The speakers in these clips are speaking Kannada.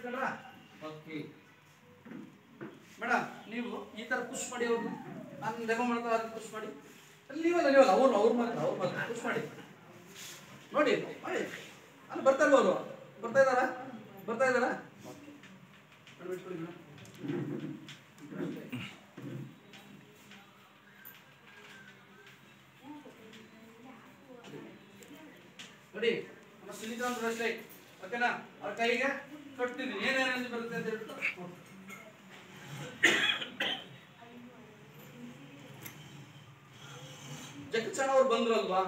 ಇಟ್ಕೊಂಡ್ರಾ? ಓಕೆ ಮೇಡಮ್, ನೀವು ಈ ಥರ ಪುಷ್ ಮಾಡಿ ಅವ್ರನ್ನ. ನಾನು ಡೆಮೋ ಮಾಡ್ತಾ ಅದನ್ನ ಪುಷ್ ಮಾಡಿ. ನೀವಲ್ಲ ಅವ್ರು ಮಾತ್ರ ಪುಷ್ ಮಾಡಿ ನೋಡಿ ಮಾಡಿ. ಅಲ್ಲಿ ಬರ್ತಾ ಇಲ್ವ ಅವರು? ಬರ್ತಾ ಇದ್ದಾರಾ? ನೋಡಿ, ನಮ್ಮ ಸಿಲಿಕಾನ್ ಬ್ರಾಸ್ಲೆಟ್ ಓಕೆನಾ? ಅವ್ರ ಕೈಗೆ ಕಟ್ತಿದ್ದೀನಿ. ಏನೇನು ಬರುತ್ತೆ ಅಂತ ಹೇಳ್ಬಿಟ್ಟು ಜಗಚ್ಚಣ್ಣ ಅವ್ರು ಬಂದ್ರಲ್ವಾ,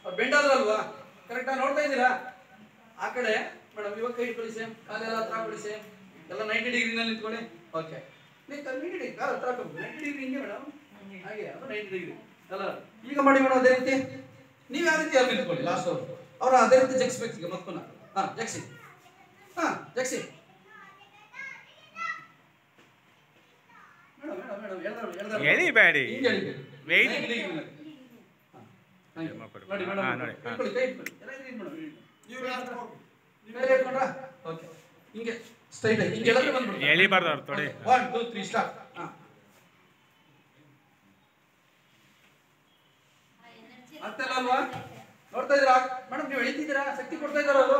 ಅವ್ರು ಬೆಂಡಾದ್ರಲ್ವಾ? ಕರೆಕ್ಟಾಗಿ ನೋಡ್ತಾ ಇದ್ದೀರಾ? ಆ ಕಡೆ ಮೇಡಮ್ ಇವಾಗ ಕೈ ಇಟ್ಕೊಳ್ಳಿ, ಸೇಮ್ ಕಾಲೆಲ್ಲ ಹತ್ರ ಹಾಕೊಳ್ಳಿ, ಸೇಮ್ ಎಲ್ಲ 90 ಡಿಗ್ರಿನಲ್ಲಿ ನಿಂತ್ಕೊಳ್ಳಿ. ಓಕೆ, ನೀವು 90 ಡಿಗ್ರಿ ಕಾಲು ಹತ್ರ ಹಾಕೋದು. 90 ಡಿಗ್ರಿ ಹಿಂಗೆ ಮೇಡಮ್, ಹಾಗೆ ಅದು 90 ಡಿಗ್ರಿ ಅಲ್ಲ. ಈಗ ಮಾಡಿ ಮೇಡಮ್ ಅದೇ ರೀತಿ. ನೀವು ಯಾವ ರೀತಿ ಅಲ್ಲಿ ನಿಂತ್ಕೊಳ್ಳಿ. ಲಾಸ್ಟ್ ಅವ್ರು ಅದೇ ರೀತಿ ಜಗ್ಸ್ಬೇಕು. ಈಗ ಮತ್ತೊಂದು ಜಗ್ಸಿ. ಜಗ್ಸಿ ಎಳಿಬೇಡಿ. ಎಳಿಬಾರ್ದು ಅವ್ರು ತೊಡೆ. 1 2 3 ಸ್ಟಾರ್ಟ್. ಆಗ್ತಲ್ಲ ಅಲ್ವಾ? ನೋಡ್ತಾ ಇದ್ದೀರಾ ಮೇಡಮ್? ನೀವು ಎಳಿತಿದ್ದೀರಾ? ಶಕ್ತಿ ಕೊಡ್ತಾ ಇದ್ದಾರ ಅವರು.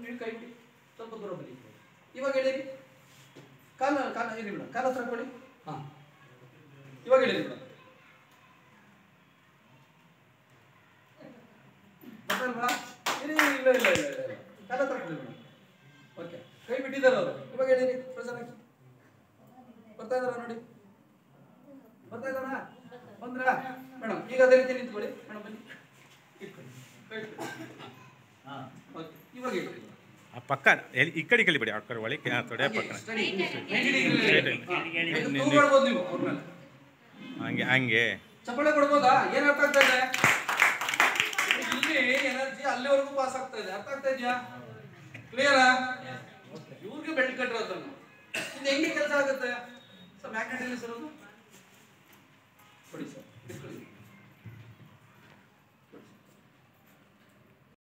ನೀವು ಕೈ ಬಿಡಿ, ಸ್ವಲ್ಪ ದೂರ ಬನ್ನಿ. ಇವಾಗ ಎಳೀರಿ. ಕಾಲ ಇರಿ ಮೇಡಮ್, ಕಾಲ ಹತ್ರ ಹಾಕೊಳ್ಳಿ. ಇವಾಗ ಎಳೀರಿ ಮೇಡಮ್. ಗೊತ್ತಲ್ವಾ? ಇಲ್ಲ ಕಾಲ ಹತ್ರ ಹಾಕೊಳ್ಳಿ ಮೇಡಮ್. ಓಕೆ, ಕೈ ಬಿಟ್ಟಿದ್ದಾರೆ ಅವರು. ಇವಾಗ ಎಳೀರಿ, ಪ್ರೆಷರ್ ಹಾಕಿ. ಬರ್ತಾ ಇದ್ದಾರಾ ನೋಡಿ? ಬರ್ತಾ ಇದ್ದಾರಾ? ಬಂದ್ರಾ ಮೇಡಮ್? ಈಗ ಅದೇ ರೀತಿ ನಿಂತ್ಕೊಳ್ಳಿ ಮೇಡಮ್. ಬನ್ನಿ, ಇವಾಗ ಆ ಪಕ್ಕ ಈ ಕಡೆ ಕಲಿಬೇಡಿ. ಆ ಕಡೆ ಒಳಗೆ ತೊಡೆ ಪಕ್ಕ ಹಂಗೆ ಹಂಗೆ ಚಪ್ಪಾಳೆ ಕೊಡ್ಬೋದಾ? ಏನ್ ಅರ್ಥ ಆಗ್ತಾ ಇದೆ? ಇಲ್ಲಿ ಎನರ್ಜಿ ಅಲ್ಲಿವರೆಗೂ ಪಾಸ್ ಆಗ್ತಾ ಇದೆ. ಅರ್ಥ ಆಗ್ತಾ ಇದೆಯಾ? ಕ್ಲಿಯರಾ? ಇವ್ರಿಗೆ ಬೆಲ್ಟ್ ಕಟ್ಟಿರೋದನ್ನ ಇದು ಹೆಂಗೆ ಕೆಲಸ ಆಗುತ್ತೆ? ಮ್ಯಾಗ್ನೆಟ್ ಎಲ್ಲಿ ಸರ್? ಕೊಡಿ ಸರ್.